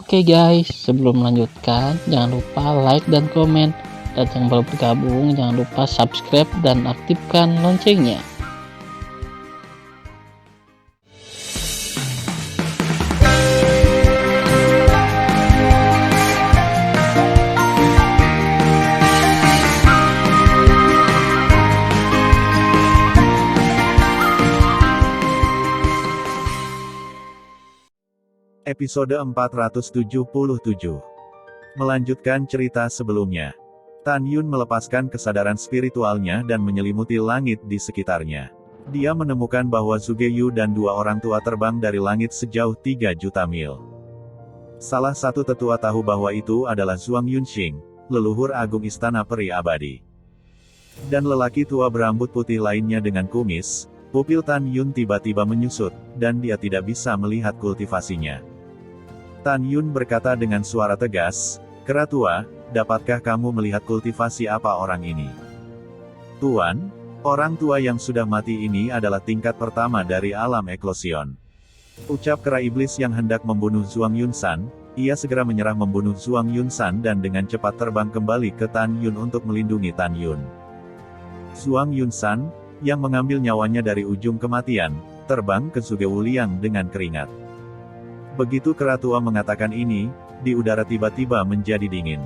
Oke guys, sebelum melanjutkan, jangan lupa like dan komen. Dan yang baru bergabung, jangan lupa subscribe dan aktifkan loncengnya. Episode 477. Melanjutkan cerita sebelumnya. Tan Yun melepaskan kesadaran spiritualnya dan menyelimuti langit di sekitarnya. Dia menemukan bahwa Sugeyu dan dua orang tua terbang dari langit sejauh 3 juta mil. Salah satu tetua tahu bahwa itu adalah Zhuang Yunxing, leluhur agung istana peri abadi. Dan lelaki tua berambut putih lainnya dengan kumis. Pupil Tan Yun tiba-tiba menyusut, dan dia tidak bisa melihat kultivasinya. Tan Yun berkata dengan suara tegas, "Kera tua, dapatkah kamu melihat kultivasi apa orang ini?" "Tuan, orang tua yang sudah mati ini adalah tingkat pertama dari alam eklosion," ucap kera iblis yang hendak membunuh Zhuang Yunsan. Ia segera menyerah membunuh Zhuang Yunsan dan dengan cepat terbang kembali ke Tan Yun untuk melindungi Tan Yun. Zhuang Yunsan, yang mengambil nyawanya dari ujung kematian, terbang ke Zhuge Wuliang dengan keringat. Begitu kera tua mengatakan ini, di udara tiba-tiba menjadi dingin.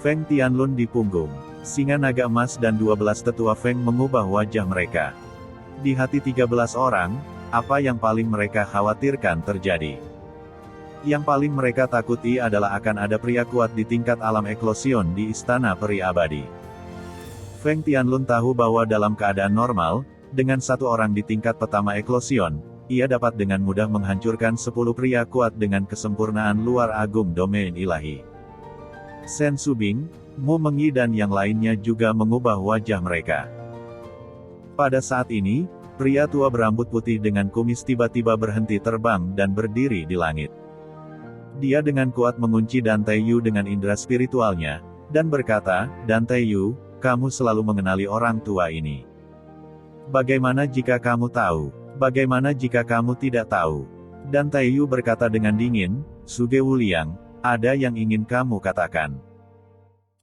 Feng Tianlun di punggung, singa naga emas dan 12 tetua Feng mengubah wajah mereka. Di hati 13 orang, apa yang paling mereka khawatirkan terjadi. Yang paling mereka takuti adalah akan ada pria kuat di tingkat alam eklosion di istana peri abadi. Feng Tianlun tahu bahwa dalam keadaan normal, dengan satu orang di tingkat pertama eklosion, ia dapat dengan mudah menghancurkan 10 pria kuat dengan kesempurnaan luar agung domain ilahi. Sen Subing, Mu Mengyi dan yang lainnya juga mengubah wajah mereka. Pada saat ini, pria tua berambut putih dengan kumis tiba-tiba berhenti terbang dan berdiri di langit. Dia dengan kuat mengunci Dan Taiyu dengan indera spiritualnya, dan berkata, "Dan Taiyu, kamu selalu mengenali orang tua ini. Bagaimana jika kamu tahu? Bagaimana jika kamu tidak tahu?" Dan Taiyu berkata dengan dingin, "Zhuge Wuliang, ada yang ingin kamu katakan?"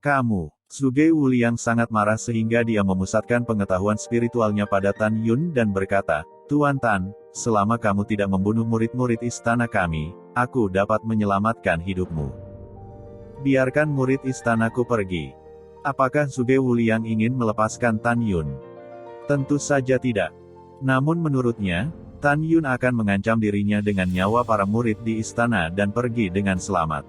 "Kamu." Zhuge Wuliang sangat marah sehingga dia memusatkan pengetahuan spiritualnya pada Tan Yun dan berkata, "Tuan Tan, selama kamu tidak membunuh murid-murid istana kami, aku dapat menyelamatkan hidupmu. Biarkan murid istanaku pergi." Apakah Zhuge Wuliang ingin melepaskan Tan Yun? Tentu saja tidak. Namun menurutnya, Tan Yun akan mengancam dirinya dengan nyawa para murid di istana dan pergi dengan selamat.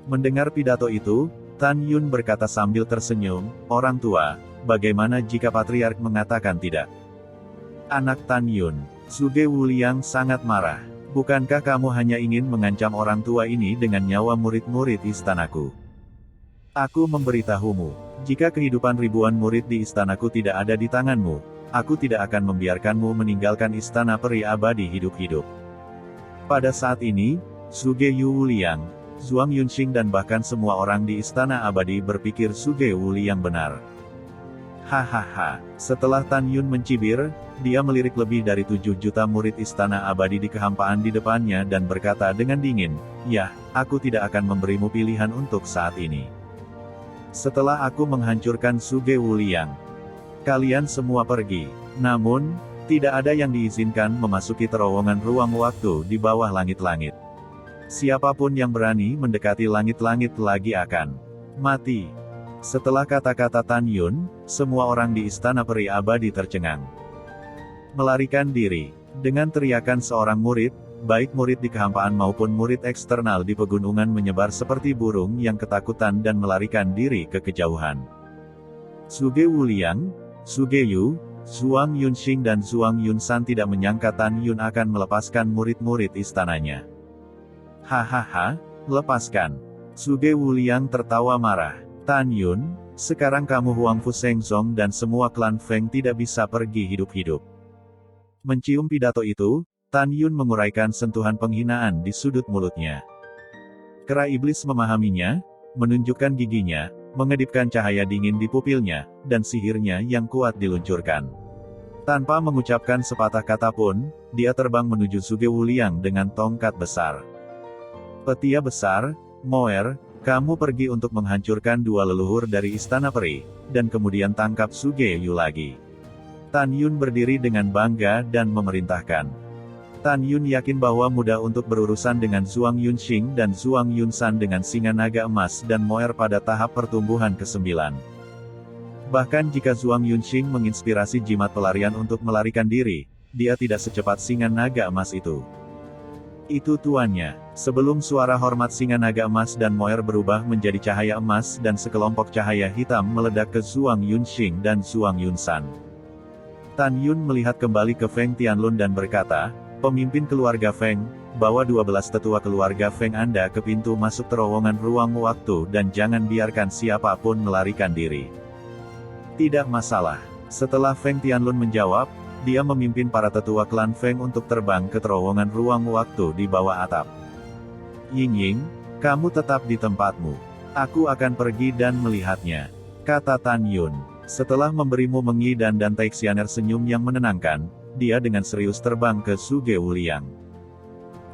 Mendengar pidato itu, Tan Yun berkata sambil tersenyum, "Orang tua, bagaimana jika Patriark mengatakan tidak?" "Anak Tan Yun." Zhuge Wuliang sangat marah. "Bukankah kamu hanya ingin mengancam orang tua ini dengan nyawa murid-murid istanaku? Aku memberitahumu, jika kehidupan ribuan murid di istanaku tidak ada di tanganmu, aku tidak akan membiarkanmu meninggalkan istana peri abadi hidup-hidup." Pada saat ini, Zhuge Wuliang, Zhuang Yunxing dan bahkan semua orang di istana abadi berpikir Zhuge Wuliang benar. Hahaha, setelah Tan Yun mencibir, dia melirik lebih dari 7 juta murid istana abadi di kehampaan di depannya dan berkata dengan dingin, "Yah, aku tidak akan memberimu pilihan untuk saat ini. Setelah aku menghancurkan Zhuge Wuliang, kalian semua pergi." Namun, tidak ada yang diizinkan memasuki terowongan ruang waktu di bawah langit-langit. Siapapun yang berani mendekati langit-langit lagi akan mati. Setelah kata-kata Tan Yun, semua orang di istana peri abadi tercengang. Melarikan diri. Dengan teriakan seorang murid, baik murid di kehampaan maupun murid eksternal di pegunungan menyebar seperti burung yang ketakutan dan melarikan diri ke kejauhan. Zhuge Wuliang, Zhuge Yu, Zhuang Yunxing dan Zhuang Yunsan tidak menyangka Tan Yun akan melepaskan murid-murid istananya. "Hahaha, lepaskan." Zhuge Wuliang tertawa marah. "Tan Yun, sekarang kamu Huang Fu Shengzong dan semua klan Feng tidak bisa pergi hidup-hidup." Mencium pidato itu, Tan Yun menguraikan sentuhan penghinaan di sudut mulutnya. Kera iblis memahaminya, menunjukkan giginya, mengedipkan cahaya dingin di pupilnya, dan sihirnya yang kuat diluncurkan. Tanpa mengucapkan sepatah kata pun, dia terbang menuju Zhuge Wuliang dengan tongkat besar. Petia besar, Moer, kamu pergi untuk menghancurkan dua leluhur dari Istana Peri, dan kemudian tangkap Suge-yu lagi. Tan Yun berdiri dengan bangga dan memerintahkan. Tan Yun yakin bahwa mudah untuk berurusan dengan Zhuang Yunxing dan Zhuang Yunsan dengan singa naga emas dan Moer pada tahap pertumbuhan ke-9. Bahkan jika Zhuang Yunxing menginspirasi jimat pelarian untuk melarikan diri, dia tidak secepat singa naga emas itu. Itu tuannya. Sebelum suara hormat singa naga emas dan Moer berubah menjadi cahaya emas dan sekelompok cahaya hitam meledak ke Zhuang Yunxing dan Zhuang Yunsan. Tan Yun melihat kembali ke Feng Tianlun dan berkata, "Pemimpin keluarga Feng, bawa 12 tetua keluarga Feng Anda ke pintu masuk terowongan ruang waktu dan jangan biarkan siapapun melarikan diri." Tidak masalah. Setelah Feng Tianlun menjawab, dia memimpin para tetua klan Feng untuk terbang ke terowongan ruang waktu di bawah atap. "Ying-Ying, kamu tetap di tempatmu. Aku akan pergi dan melihatnya," kata Tan Yun. Setelah memberimu Mengi dan Taixianer senyum yang menenangkan, dia dengan serius terbang ke Suge Wuliang.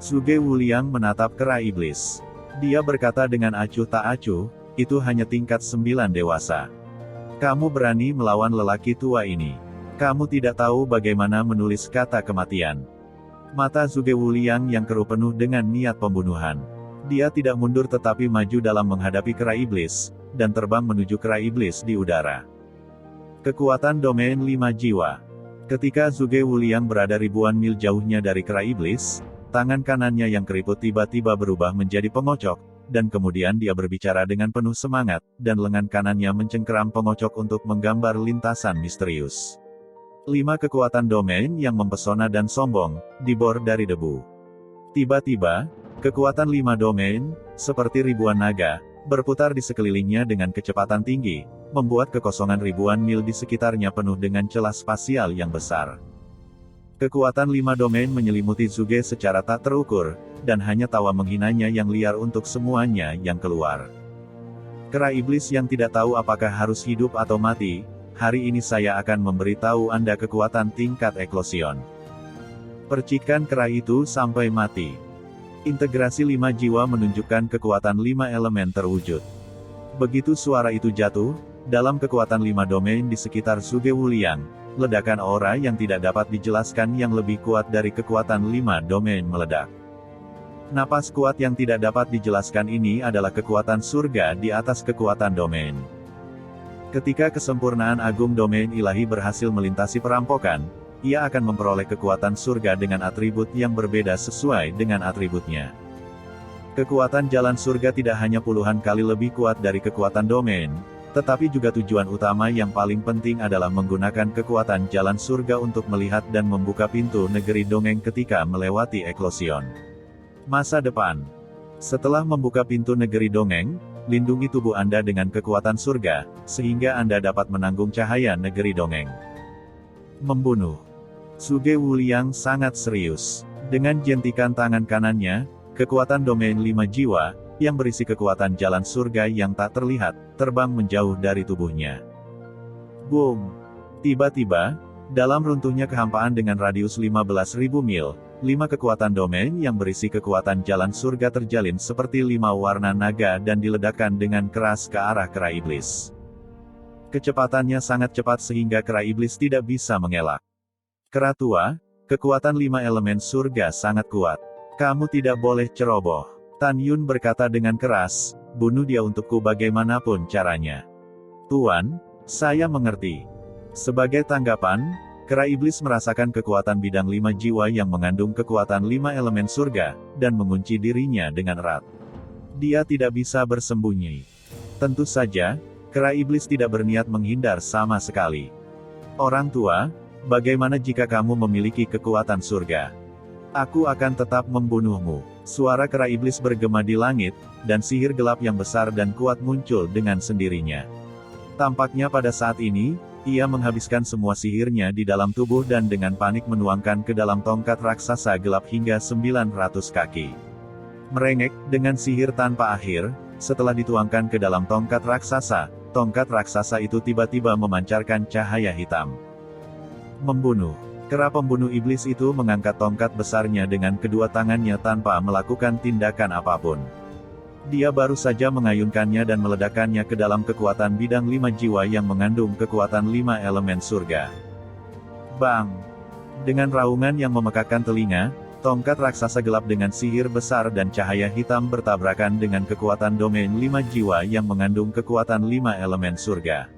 Suge Wuliang menatap kera iblis. Dia berkata dengan acuh tak acuh, "Itu hanya tingkat 9 dewasa. Kamu berani melawan lelaki tua ini. Kamu tidak tahu bagaimana menulis kata kematian." Mata Suge Wuliang yang keruh penuh dengan niat pembunuhan. Dia tidak mundur tetapi maju dalam menghadapi kera iblis, dan terbang menuju kera iblis di udara. Kekuatan domain 5 jiwa. Ketika Suge Wuliang berada ribuan mil jauhnya dari kera iblis, tangan kanannya yang keriput tiba-tiba berubah menjadi pengocok, dan kemudian dia berbicara dengan penuh semangat, dan lengan kanannya mencengkeram pengocok untuk menggambar lintasan misterius. 5 kekuatan domain yang mempesona dan sombong, dibor dari debu. Tiba-tiba, kekuatan 5 domain, seperti ribuan naga, berputar di sekelilingnya dengan kecepatan tinggi, membuat kekosongan ribuan mil di sekitarnya penuh dengan celah spasial yang besar. Kekuatan 5 domain menyelimuti Suge secara tak terukur, dan hanya tawa menghinanya yang liar untuk semuanya yang keluar. Kera iblis yang tidak tahu apakah harus hidup atau mati, hari ini saya akan memberitahu Anda kekuatan tingkat eklosion. Percikan kera itu sampai mati. Integrasi 5 jiwa menunjukkan kekuatan 5 elemen terwujud. Begitu suara itu jatuh, dalam kekuatan 5 domain di sekitar Suge Wuliang, ledakan aura yang tidak dapat dijelaskan yang lebih kuat dari kekuatan 5 domain meledak. Napas kuat yang tidak dapat dijelaskan ini adalah kekuatan surga di atas kekuatan domain. Ketika kesempurnaan agung domain ilahi berhasil melintasi perampokan, ia akan memperoleh kekuatan surga dengan atribut yang berbeda sesuai dengan atributnya. Kekuatan jalan surga tidak hanya puluhan kali lebih kuat dari kekuatan domain, tetapi juga tujuan utama yang paling penting adalah menggunakan kekuatan jalan surga untuk melihat dan membuka pintu negeri dongeng ketika melewati eklosion. Masa depan. Setelah membuka pintu negeri dongeng, lindungi tubuh Anda dengan kekuatan surga, sehingga Anda dapat menanggung cahaya negeri dongeng. Membunuh. Suge Wuliang sangat serius. Dengan jentikan tangan kanannya, kekuatan domain 5 jiwa, yang berisi kekuatan jalan surga yang tak terlihat, terbang menjauh dari tubuhnya. Boom! Tiba-tiba, dalam runtuhnya kehampaan dengan radius 15.000 mil, 5 kekuatan domain yang berisi kekuatan jalan surga terjalin seperti 5 warna naga dan diledakkan dengan keras ke arah kera iblis. Kecepatannya sangat cepat sehingga kera iblis tidak bisa mengelak. Kera tua, kekuatan 5 elemen surga sangat kuat. Kamu tidak boleh ceroboh. Tan Yun berkata dengan keras, "Bunuh dia untukku bagaimanapun caranya." "Tuan, saya mengerti." Sebagai tanggapan, kera iblis merasakan kekuatan bidang 5 jiwa yang mengandung kekuatan 5 elemen surga, dan mengunci dirinya dengan erat. Dia tidak bisa bersembunyi. Tentu saja, kera iblis tidak berniat menghindar sama sekali. "Orang tua, bagaimana jika kamu memiliki kekuatan surga? Aku akan tetap membunuhmu." Suara kera iblis bergema di langit, dan sihir gelap yang besar dan kuat muncul dengan sendirinya. Tampaknya pada saat ini, ia menghabiskan semua sihirnya di dalam tubuh dan dengan panik menuangkan ke dalam tongkat raksasa gelap hingga 900 kaki. Merengek, dengan sihir tanpa akhir, setelah dituangkan ke dalam tongkat raksasa itu tiba-tiba memancarkan cahaya hitam. Membunuh. Kera pembunuh iblis itu mengangkat tongkat besarnya dengan kedua tangannya tanpa melakukan tindakan apapun. Dia baru saja mengayunkannya dan meledakkannya ke dalam kekuatan bidang 5 jiwa yang mengandung kekuatan 5 elemen surga. Bang! Dengan raungan yang memekakkan telinga, tongkat raksasa gelap dengan sihir besar dan cahaya hitam bertabrakan dengan kekuatan domain 5 jiwa yang mengandung kekuatan 5 elemen surga.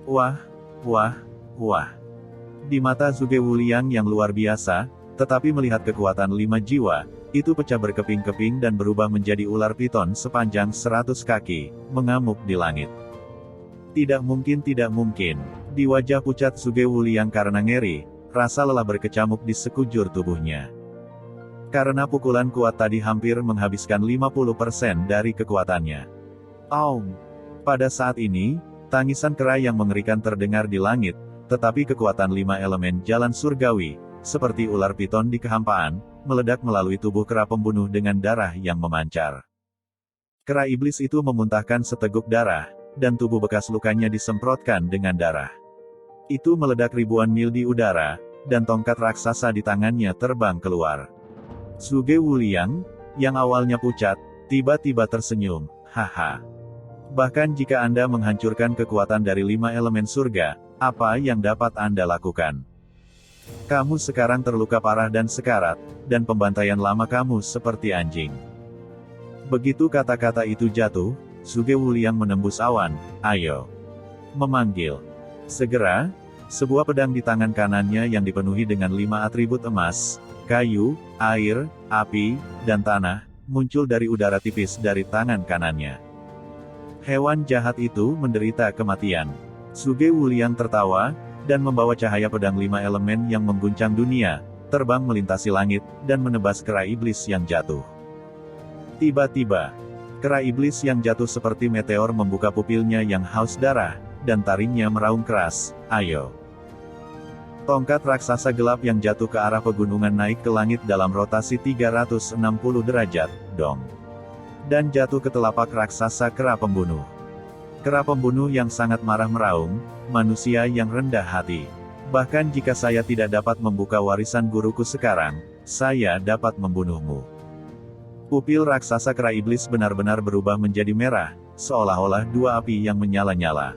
Wah, wah, wah. Di mata Zhuge Wuliang yang luar biasa, tetapi melihat kekuatan 5 jiwa, itu pecah berkeping-keping dan berubah menjadi ular piton sepanjang 100 kaki, mengamuk di langit. Tidak mungkin, tidak mungkin. Di wajah pucat Zhuge Wuliang karena ngeri, rasa lelah berkecamuk di sekujur tubuhnya. Karena pukulan kuat tadi hampir menghabiskan 50% dari kekuatannya. Aum! Pada saat ini, tangisan kera yang mengerikan terdengar di langit, tetapi kekuatan 5 elemen jalan surgawi, seperti ular piton di kehampaan, meledak melalui tubuh kera pembunuh dengan darah yang memancar. Kera iblis itu memuntahkan seteguk darah, dan tubuh bekas lukanya disemprotkan dengan darah. Itu meledak ribuan mil di udara, dan tongkat raksasa di tangannya terbang keluar. Zhuge Wuliang, yang awalnya pucat, tiba-tiba tersenyum, haha. Bahkan jika Anda menghancurkan kekuatan dari 5 elemen surga, apa yang dapat Anda lakukan? Kamu sekarang terluka parah dan sekarat, dan pembantaian lama kamu seperti anjing. Begitu kata-kata itu jatuh, Zhuge Wuliang menembus awan, ayo. Memanggil. Segera, sebuah pedang di tangan kanannya yang dipenuhi dengan 5 atribut emas, kayu, air, api, dan tanah, muncul dari udara tipis dari tangan kanannya. Hewan jahat itu menderita kematian. Zhuge Wuliang tertawa, dan membawa cahaya pedang 5 elemen yang mengguncang dunia, terbang melintasi langit, dan menebas kera iblis yang jatuh. Tiba-tiba, kera iblis yang jatuh seperti meteor membuka pupilnya yang haus darah, dan taringnya meraung keras, ayo. Tongkat raksasa gelap yang jatuh ke arah pegunungan naik ke langit dalam rotasi 360 derajat, dong. Dan jatuh ke telapak raksasa kera pembunuh. Kera pembunuh yang sangat marah meraung, manusia yang rendah hati. Bahkan jika saya tidak dapat membuka warisan guruku sekarang, saya dapat membunuhmu. Pupil raksasa kera iblis benar-benar berubah menjadi merah, seolah-olah dua api yang menyala-nyala.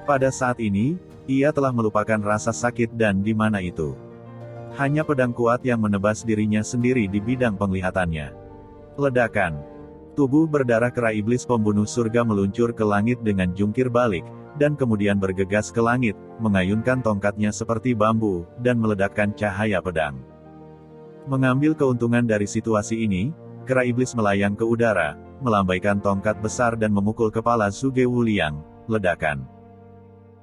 Pada saat ini, ia telah melupakan rasa sakit dan di mana itu. Hanya pedang kuat yang menebas dirinya sendiri di bidang penglihatannya. Ledakan. Tubuh berdarah kera iblis pembunuh surga meluncur ke langit dengan jungkir balik, dan kemudian bergegas ke langit, mengayunkan tongkatnya seperti bambu, dan meledakkan cahaya pedang. Mengambil keuntungan dari situasi ini, kera iblis melayang ke udara, melambaikan tongkat besar dan memukul kepala Zhuge Wuliang, ledakan.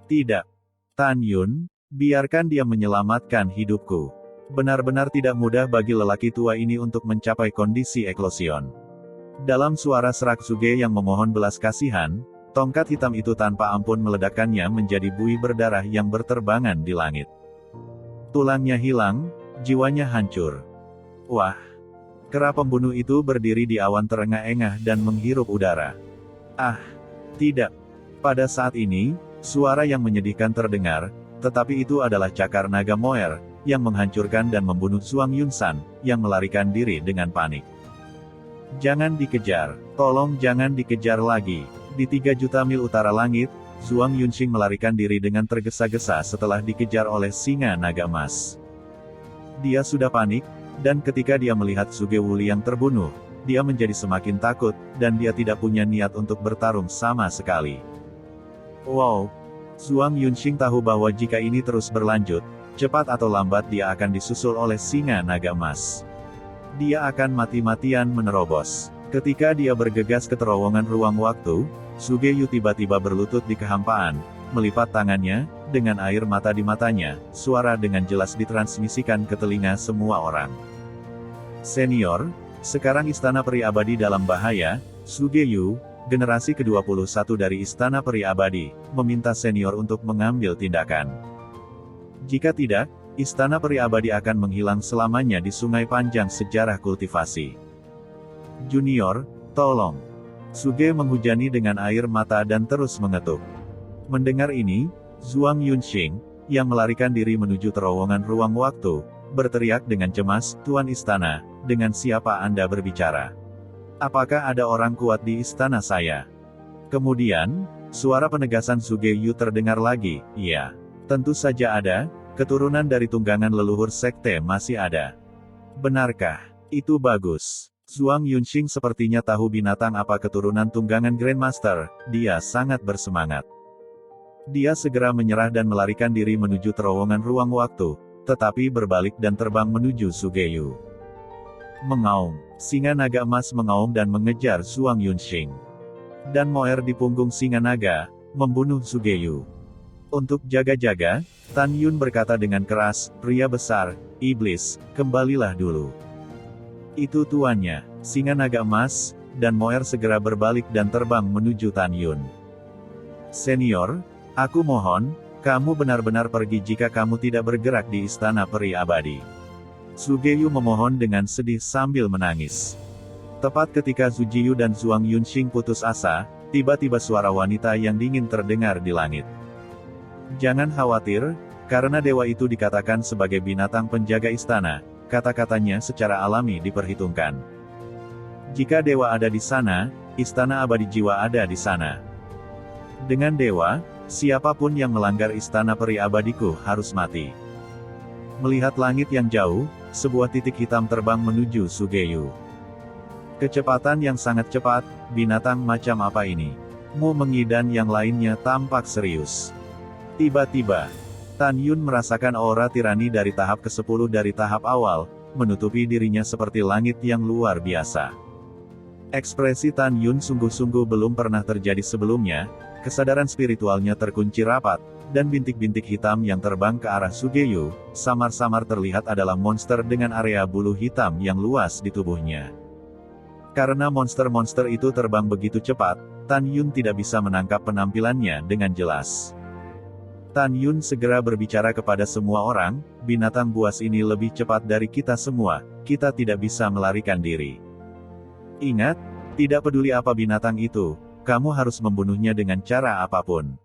Tidak. Tan Yun, biarkan dia menyelamatkan hidupku. Benar-benar tidak mudah bagi lelaki tua ini untuk mencapai kondisi eklosion. Dalam suara serak Zhuge yang memohon belas kasihan, tongkat hitam itu tanpa ampun meledakkannya menjadi buih berdarah yang berterbangan di langit. Tulangnya hilang, jiwanya hancur. Wah! Kera pembunuh itu berdiri di awan terengah-engah dan menghirup udara. Ah! Tidak! Pada saat ini, suara yang menyedihkan terdengar, tetapi itu adalah cakar naga Moer, yang menghancurkan dan membunuh Zhuang Yunsan, yang melarikan diri dengan panik. Jangan dikejar, tolong jangan dikejar lagi. Di 3 juta mil utara langit, Zhuang Yunxing melarikan diri dengan tergesa-gesa setelah dikejar oleh singa naga emas. Dia sudah panik, dan ketika dia melihat Zhuge Wuliang terbunuh, dia menjadi semakin takut, dan dia tidak punya niat untuk bertarung sama sekali. Wow! Zhuang Yunxing tahu bahwa jika ini terus berlanjut, cepat atau lambat dia akan disusul oleh singa naga emas. Dia akan mati-matian menerobos. Ketika dia bergegas ke terowongan ruang waktu, Zhuge Yu tiba-tiba berlutut di kehampaan, melipat tangannya, dengan air mata di matanya, suara dengan jelas ditransmisikan ke telinga semua orang. Senior, sekarang Istana Peri Abadi dalam bahaya, Zhuge Yu, generasi ke-21 dari Istana Peri Abadi, meminta senior untuk mengambil tindakan. Jika tidak, Istana Peri Abadi akan menghilang selamanya di sungai panjang sejarah kultivasi. Junior, tolong. Zhuge menghujani dengan air mata dan terus mengetuk. Mendengar ini, Zhuang Yunxing, yang melarikan diri menuju terowongan ruang waktu, berteriak dengan cemas, "Tuan Istana, dengan siapa Anda berbicara? Apakah ada orang kuat di istana saya?" Kemudian, suara penegasan Sugeyu terdengar lagi, "Iya. Tentu saja ada, keturunan dari tunggangan leluhur sekte masih ada." "Benarkah? Itu bagus." Zhuang Yunxing sepertinya tahu binatang apa keturunan tunggangan Grandmaster, dia sangat bersemangat. Dia segera menyerah dan melarikan diri menuju terowongan ruang waktu, tetapi berbalik dan terbang menuju Sugeyu. Mengaum, singa naga emas mengaum dan mengejar Zhuang Yunxing. Dan Moer di punggung singa naga, membunuh Sugeyu. Untuk jaga-jaga, Tan Yun berkata dengan keras, "Pria besar, iblis, kembalilah dulu." Itu tuannya, singa naga emas, dan Moer segera berbalik dan terbang menuju Tan Yun. "Senior, aku mohon, kamu benar-benar pergi jika kamu tidak bergerak di istana peri abadi." Sugeyu memohon dengan sedih sambil menangis. Tepat ketika Zhu Jiyu dan Zhuang Yunxing putus asa, tiba-tiba suara wanita yang dingin terdengar di langit. "Jangan khawatir, karena dewa itu dikatakan sebagai binatang penjaga istana," kata-katanya secara alami diperhitungkan. "Jika dewa ada di sana, istana abadi jiwa ada di sana. Dengan dewa, siapapun yang melanggar istana peri abadiku harus mati." Melihat langit yang jauh, sebuah titik hitam terbang menuju Sugeyu. Kecepatan yang sangat cepat, binatang macam apa ini? Mu Mengyi dan yang lainnya tampak serius. Tiba-tiba, Tan Yun merasakan aura tirani dari tahap ke-10 dari tahap awal, menutupi dirinya seperti langit yang luar biasa. Ekspresi Tan Yun sungguh-sungguh belum pernah terjadi sebelumnya, kesadaran spiritualnya terkunci rapat, dan bintik-bintik hitam yang terbang ke arah Sugeyu, samar-samar terlihat adalah monster dengan area bulu hitam yang luas di tubuhnya. Karena monster-monster itu terbang begitu cepat, Tan Yun tidak bisa menangkap penampilannya dengan jelas. Tan Yun segera berbicara kepada semua orang, "Binatang buas ini lebih cepat dari kita semua, kita tidak bisa melarikan diri. Ingat, tidak peduli apa binatang itu, kamu harus membunuhnya dengan cara apapun."